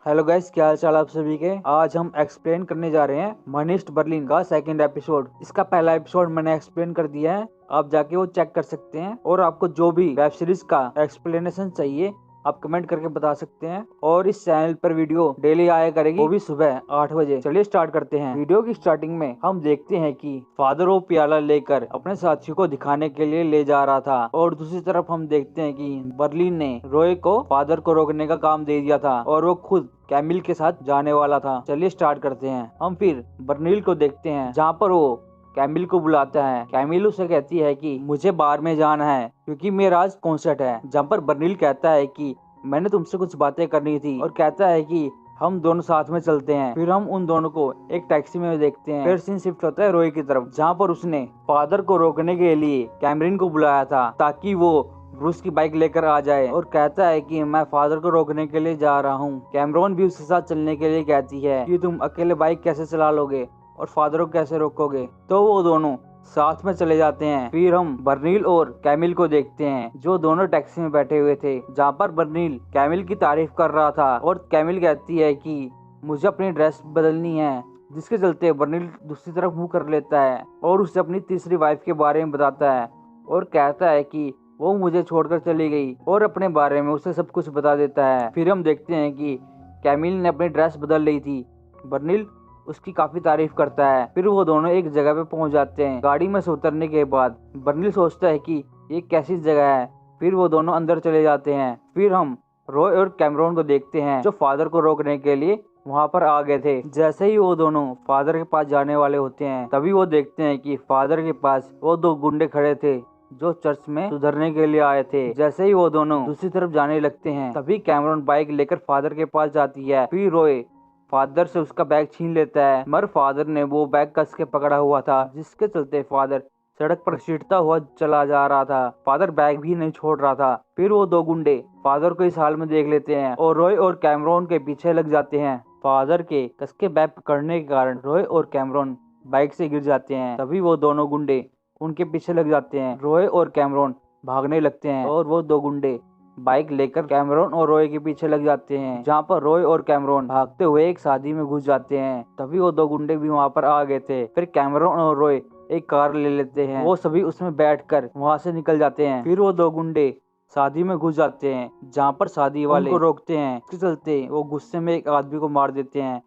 Hello guys, क्या हाल चाल आप सभी के। आज हम एक्सप्लेन करने जा रहे हैं मनी हीस्ट बर्लिन का सेकंड एपिसोड। इसका पहला एपिसोड मैंने एक्सप्लेन कर दिया है, आप जाके वो चेक कर सकते हैं। और आपको जो भी वेब सीरीज का एक्सप्लेनेशन चाहिए आप कमेंट करके बता सकते हैं। और इस चैनल पर वीडियो डेली आया करेगी, वो भी सुबह 8 बजे। चलिए स्टार्ट करते हैं। वीडियो की स्टार्टिंग में हम देखते हैं कि फादर वो प्याला लेकर अपने साथियों को दिखाने के लिए ले जा रहा था, और दूसरी तरफ हम देखते हैं कि बर्लिन ने रॉय को फादर को रोकने का काम दे दिया था और वो खुद कैमिल के साथ जाने वाला था। चलिए स्टार्ट करते हैं। हम फिर बर्नील को देखते हैं, जहाँ पर वो कैमिल को बुलाता है। कैमिल उसे कहती है कि मुझे बार में जाना है क्योंकि मेरा आज कॉन्सर्ट है। जहाँ पर बर्नील कहता है कि मैंने तुमसे कुछ बातें करनी थी, और कहता है कि हम दोनों साथ में चलते हैं। फिर हम उन दोनों को एक टैक्सी में देखते हैं। फिर सीन शिफ्ट होता है रॉय की तरफ, जहाँ पर उसने फादर को रोकने के लिए कैमरिन को बुलाया था ताकि वो ब्रूस की बाइक लेकर आ जाए, और कहता है कि मैं फादर को रोकने के लिए जा रहा हूँ। कैमरॉन भी उसके साथ चलने के लिए कहती है कि तुम अकेले बाइक कैसे चला लोगे और फादर को कैसे रोकोगे। तो वो दोनों साथ में चले जाते हैं। फिर हम बर्नील और कैमिल को देखते हैं, जो दोनों टैक्सी में बैठे हुए थे। जहाँ पर बर्नील कैमिल की तारीफ कर रहा था, और कैमिल कहती है कि मुझे अपनी ड्रेस बदलनी है, जिसके चलते बर्नील दूसरी तरफ मुंह कर लेता है और उसे अपनी तीसरी वाइफ के बारे में बताता है, और कहता है कि वो मुझे छोड़कर चली गई, और अपने बारे में उसे सब कुछ बता देता है। फिर हम देखते हैं कि कैमिल ने अपनी ड्रेस बदल ली थी। बर्नील उसकी काफी तारीफ करता है। फिर वो दोनों एक जगह पे पहुंच जाते हैं। गाड़ी में से उतरने के बाद बर्नील सोचता है कि ये कैसी जगह है। फिर वो दोनों अंदर चले जाते हैं। फिर हम रॉय और कैमरॉन को देखते हैं, जो फादर को रोकने के लिए वहाँ पर आ गए थे। जैसे ही वो दोनों फादर के पास जाने वाले होते हैं, तभी वो देखते हैं कि फादर के पास वो दो गुंडे खड़े थे जो चर्च में सुधरने के लिए आए थे। जैसे ही वो दोनों दूसरी तरफ जाने लगते हैं, तभी कैमरॉन बाइक लेकर फादर के पास जाती है। फिर रॉय फादर से उसका बैग छीन लेता है, मगर फादर ने वो बैग कस के पकड़ा हुआ था, जिसके चलते फादर सड़क पर घसीटता हुआ चला जा रहा था। फादर बैग भी नहीं छोड़ रहा था। फिर वो दो गुंडे फादर को इस हाल में देख लेते हैं और रॉय और कैमरॉन के पीछे लग जाते हैं। फादर के कस के बैग पकड़ने के कारण रॉय और कैमरॉन बाइक से गिर जाते हैं। तभी वो दोनों गुंडे उनके पीछे लग जाते हैं। रॉय और कैमरॉन भागने लगते हैं, और वो दो गुंडे बाइक लेकर कैमरॉन और रॉय के पीछे लग जाते हैं। जहाँ पर रॉय और कैमरॉन भागते हुए एक शादी में घुस जाते हैं। तभी वो दो गुंडे भी वहाँ पर आ गए थे। फिर कैमरॉन और रॉय एक कार ले लेते हैं, वो सभी उसमें बैठकर वहाँ से निकल जाते हैं। फिर वो दो गुंडे शादी में घुस जाते हैं, जहाँ पर शादी वाले उनको रोकते हैं। इसके चलते वो गुस्से में एक आदमी को मार देते हैं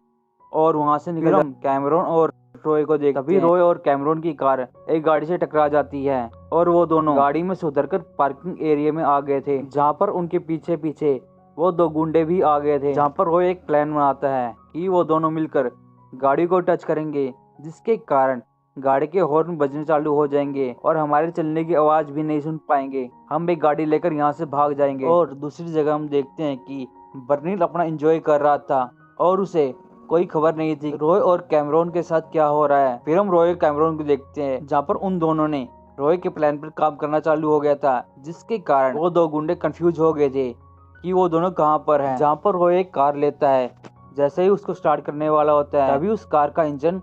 और वहाँ से निकल। हम कैमरॉन और रॉय को देखते हैं। तभी रॉय और कैमरॉन की कार एक गाड़ी से टकरा जाती है, और वो दोनों गाड़ी में से उतरकर पार्किंग एरिया में आ गए थे, जहाँ पर उनके पीछे पीछे वो दो गुंडे भी आ गए थे। जहाँ पर रॉय एक प्लान बनाता है कि वो दोनों मिलकर गाड़ी को टच करेंगे, जिसके कारण गाड़ी के हॉर्न बजने चालू हो जाएंगे और हमारे चलने की आवाज भी नहीं सुन पाएंगे। हम एक गाड़ी लेकर यहाँ से भाग जाएंगे। और दूसरी जगह हम देखते हैं कि बर्नील अपना एंजॉय कर रहा था और उसे कोई खबर नहीं थी रॉय और कैमरॉन के साथ क्या हो रहा है। फिर हम रॉय और कैमरॉन को देखते हैं, जहाँ पर उन दोनों ने रॉय के प्लान पर काम करना चालू हो गया था, जिसके कारण वो दो गुंडे कंफ्यूज हो गए थे कि वो दोनों कहाँ पर हैं। जहाँ पर रॉय एक कार लेता है, जैसे ही उसको स्टार्ट करने वाला होता है, तभी उस कार का इंजन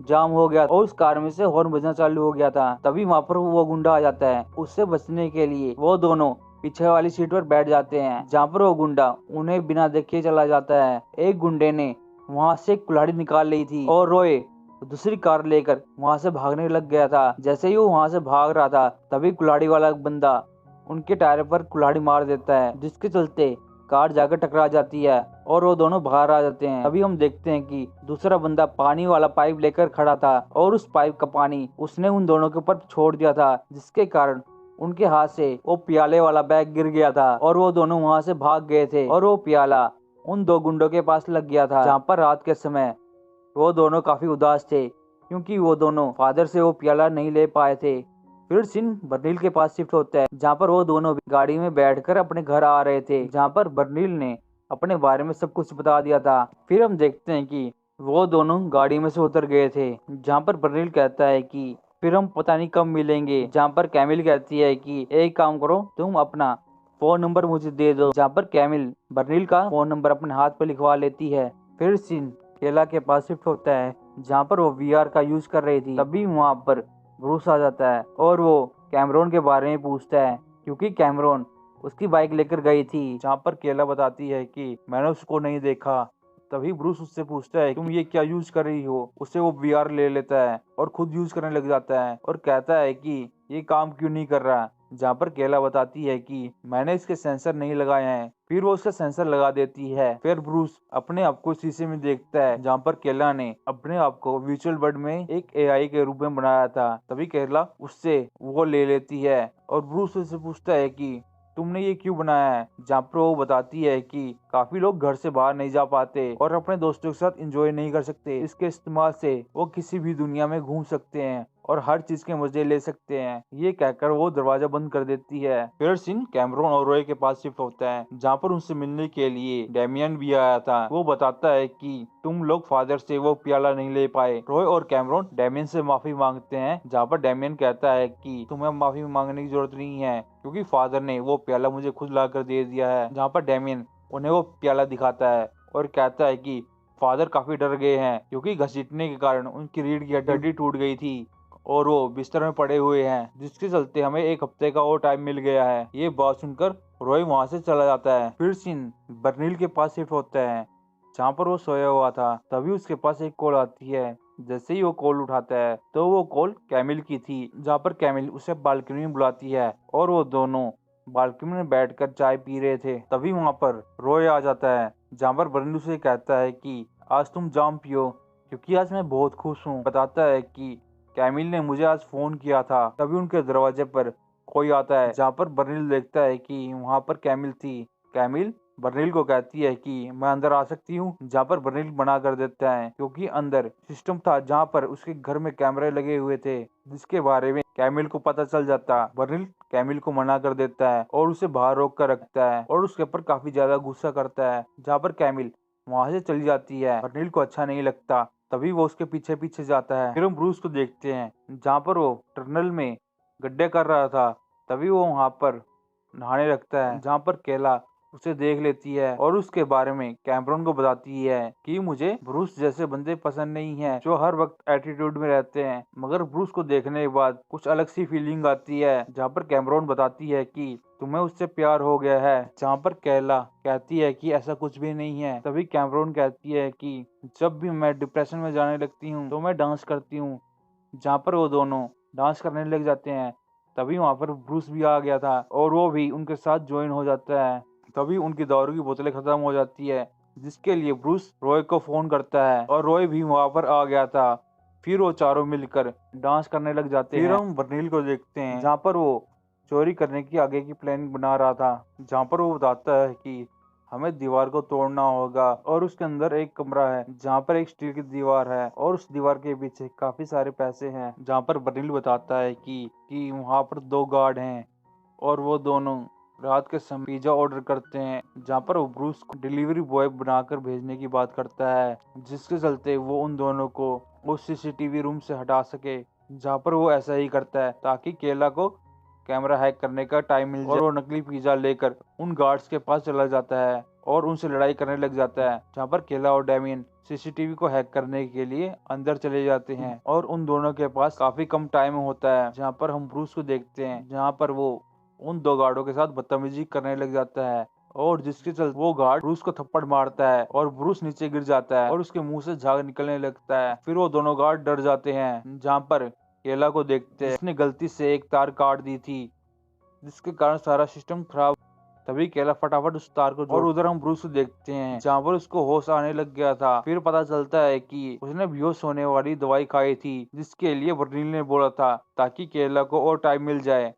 जाम हो गया और उस कार में से हॉर्न बजना चालू हो गया था। तभी वहाँ पर वो गुंडा आ जाता है। उससे बचने के लिए वो दोनों पीछे वाली सीट पर बैठ जाते हैं, जहाँ पर वो गुंडा उन्हें बिना देखे चला जाता है। एक गुंडे ने वहाँ से कुल्हाड़ी निकाल ली थी और रॉय दूसरी कार लेकर वहाँ से भागने लग गया था। जैसे ही वो वहाँ से भाग रहा था, तभी कुल्हाड़ी वाला बंदा उनके टायर पर कुल्हाड़ी मार देता है, जिसके चलते कार जाकर टकरा जाती है और वो दोनों बाहर आ जाते हैं। तभी हम देखते हैं कि दूसरा बंदा पानी वाला पाइप लेकर खड़ा था, और उस पाइप का पानी उसने उन दोनों के ऊपर छोड़ दिया था, जिसके कारण उनके हाथ से वो प्याले वाला बैग गिर गया था और वो दोनों वहाँ से भाग गए थे। और वो प्याला उन दो गुंडों के पास लग गया था, जहाँ पर रात के समय वो दोनों काफी उदास थे क्योंकि वो दोनों फादर से वो प्याला नहीं ले पाए थे। फिर सीन बर्नील के पास शिफ्ट होता है, जहाँ पर वो दोनों गाड़ी में बैठकर अपने घर आ रहे थे, जहाँ पर बर्नील ने अपने बारे में सब कुछ बता दिया था। फिर हम देखते हैं कि वो दोनों गाड़ी में से उतर गए थे, जहाँ पर बर्नील कहता है कि फिर हम पता नहीं कब मिलेंगे। जहाँ पर कैमिल कहती है कि एक काम करो, तुम अपना फोन नंबर मुझे दे दो। जहाँ पर कैमिल बर्नील का फोन नंबर अपने हाथ पर लिखवा लेती है। फिर सीन केला के पास शिफ्ट होता है, जहाँ पर वो वीआर का यूज कर रही थी। तभी वहाँ पर ब्रूस आ जाता है और वो कैमरॉन के बारे में पूछता है, क्योंकि कैमरॉन उसकी बाइक लेकर गई थी, जहाँ पर केला बताती है कि मैंने उसको नहीं देखा। तभी ब्रूस उससे पूछता है तुम ये क्या यूज कर रही हो। उससे वो वीआर ले लेता है और खुद यूज करने लग जाता है और कहता है कि ये काम क्यों नहीं कर रहा। जहाँ पर केला बताती है कि मैंने इसके सेंसर नहीं लगाए हैं। फिर वो उसका सेंसर लगा देती है। फिर ब्रूस अपने आप को शीशे में देखता है, जहाँ पर केला ने अपने आप को वर्चुअल वर्ल्ड में एक एआई के रूप में बनाया था। तभी केला उससे वो ले लेती है और ब्रूस उससे पूछता है कि तुमने ये क्यों बनाया है। जहाँ पर वो बताती है कि काफी लोग घर से बाहर नहीं जा पाते और अपने दोस्तों के साथ एंजॉय नहीं कर सकते। इसके इस्तेमाल से वो किसी भी दुनिया में घूम सकते हैं और हर चीज के मजे ले सकते हैं। ये कहकर वो दरवाजा बंद कर देती है। फिर सीन कैमरॉन और रॉय के पास शिफ्ट होता है, जहाँ पर उनसे मिलने के लिए डेमियन भी आया था। वो बताता है कि तुम लोग फादर से वो प्याला नहीं ले पाए। रॉय और कैमरॉन डेमियन से माफी मांगते हैं, जहाँ पर डेमियन कहता है कि तुम्हें माफी मांगने की जरूरत नहीं है, क्योंकि फादर ने वो प्याला मुझे खुद ला कर दे दिया है। जहाँ पर डेमियन उन्हें वो प्याला दिखाता है और कहता है कि फादर काफी डर गए हैं, क्योंकि घसीटने के कारण उनकी रीढ़ की हड्डी टूट गई थी और वो बिस्तर में पड़े हुए हैं, जिसके चलते हमें एक हफ्ते का और टाइम मिल गया है। ये बात सुनकर रॉय वहां से चला जाता है। फिर सीन बर्नील के पास शिफ्ट होता है, जहाँ पर वो सोया हुआ था। तभी उसके पास एक कॉल आती है। जैसे ही वो कॉल उठाता है तो वो कॉल कैमिल की थी, जहाँ पर कैमिल उसे बालकनी में बुलाती है और वो दोनों बालकनी में बैठकर चाय पी रहे थे। तभी वहां पर रॉय आ जाता है, जहाँ पर बर्नील उसे कहता है कि आज तुम जाम पियो, क्योंकि आज मैं बहुत खुश हूँ। बताता है कि कैमिल ने मुझे आज फोन किया था। तभी उनके दरवाजे पर कोई आता है, जहाँ पर बर्नील देखता है कि वहां पर कैमिल थी। कैमिल बर्नील को कहती है कि मैं अंदर आ सकती हूँ, जहाँ पर बर्नील मना कर देता है, क्योंकि अंदर सिस्टम था जहाँ पर उसके घर में कैमरे लगे हुए थे, जिसके बारे में कैमिल को पता चल जाता। बर्नील कैमिल को मना कर देता है और उसे बाहर रोक कर रखता है और उसके ऊपर काफी ज्यादा गुस्सा करता है, जहाँ पर कैमिल वहां से चली जाती है। बर्नील को अच्छा नहीं लगता। तभी वो उसके पीछे पीछे जाता है। फिर हम ब्रूस को देखते हैं, जहाँ पर वो टनल में गड्ढे कर रहा था। तभी वो वहां पर नहाने लगता है, जहाँ पर केला उसे देख लेती है और उसके बारे में कैमरॉन को बताती है कि मुझे ब्रूस जैसे बंदे पसंद नहीं है, जो हर वक्त एटीट्यूड में रहते हैं। मगर ब्रूस को देखने के बाद कुछ अलग सी फीलिंग आती है, जहाँ पर कैमरॉन बताती है कि तुम्हें उससे प्यार हो गया है। जहाँ पर केला कहती है कि ऐसा कुछ भी नहीं है। तभी कैमरॉन कहती है कि जब भी मैं डिप्रेशन में जाने लगती हूँ तो मैं डांस करती हूँ। जहाँ पर वो दोनों डांस करने लग जाते हैं। तभी वहां पर ब्रूस भी आ गया था और वो भी उनके साथ ज्वाइन हो जाता है। तभी उनकी दारू की बोतलें खत्म हो जाती है, जिसके लिए ब्रूस रॉय को फोन करता है और रॉय भी वहां पर आ गया था। फिर वो चारों मिलकर डांस करने लग जाते हैं। फिर हम बर्नील को देखते हैं, जहाँ पर वो चोरी करने की आगे की प्लानिंग बना रहा था। जहाँ पर वो बताता है कि हमें दीवार को तोड़ना होगा और उसके अंदर एक कमरा है, जहाँ पर एक स्टील की दीवार है और उस दीवार के पीछे काफी सारे पैसे हैं। जहाँ पर बर्नील बताता है कि वहाँ पर दो गार्ड हैं और वो दोनों रात के समय पिज्जा ऑर्डर करते हैं, जहाँ पर वो ब्रूस को डिलीवरी बॉय बनाकर भेजने की बात करता है, जिसके चलते वो उन दोनों को उस सीसीटीवी रूम से हटा सके। जहाँ पर वो ऐसा ही करता है ताकि केला को कैमरा हैक करने का टाइम मिल जाए और वो नकली पिज्जा लेकर उन गार्ड्स के पास चला जाता है और उनसे लड़ाई करने लग जाता है। जहाँ पर केला और डेमियन सीसीटीवी को हैक करने के लिए अंदर चले जाते हैं और उन दोनों के पास काफी कम टाइम होता है। जहाँ पर हम ब्रूस को देखते हैं, जहाँ पर वो उन दो गार्डों के साथ बदतमीजी करने लग जाता है और जिसके चलते वो गार्ड ब्रूस को थप्पड़ मारता है और ब्रूस नीचे गिर जाता है और उसके मुंह से झाग निकलने लगता है। फिर वो दोनों गार्ड डर जाते हैं, जहाँ पर केला को देखते हैं जिसने गलती से एक तार काट दी थी, जिसके कारण सारा सिस्टम खराब। तभी केला फटाफट उस तार को और उधर हम ब्रूस को देखते हैं, जहाँ पर उसको होश आने लग गया था। फिर पता चलता है कि उसने बेहोश होने वाली दवाई खाई थी, जिसके लिए बर्नील ने बोला था, ताकि केला को और टाइम मिल जाए।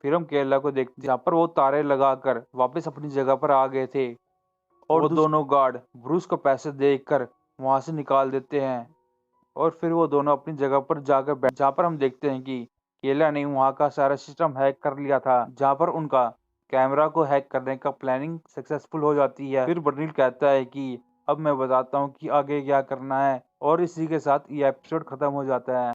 फिर हम केला को देखते हैं, जहाँ पर वो तारे लगाकर वापस अपनी जगह पर आ गए थे और वो दोनों गार्ड ब्रूस को पैसे देकर वहां से निकाल देते हैं और फिर वो दोनों अपनी जगह पर जाकर बैठ, जहाँ पर हम देखते हैं कि केला ने वहाँ का सारा सिस्टम हैक कर लिया था, जहाँ पर उनका कैमरा को हैक करने का प्लानिंग सक्सेसफुल हो जाती है। फिर बर्नील कहता है कि अब मैं बताता हूँ कि आगे क्या करना है और इसी के साथ ये एपिसोड खत्म हो जाता है।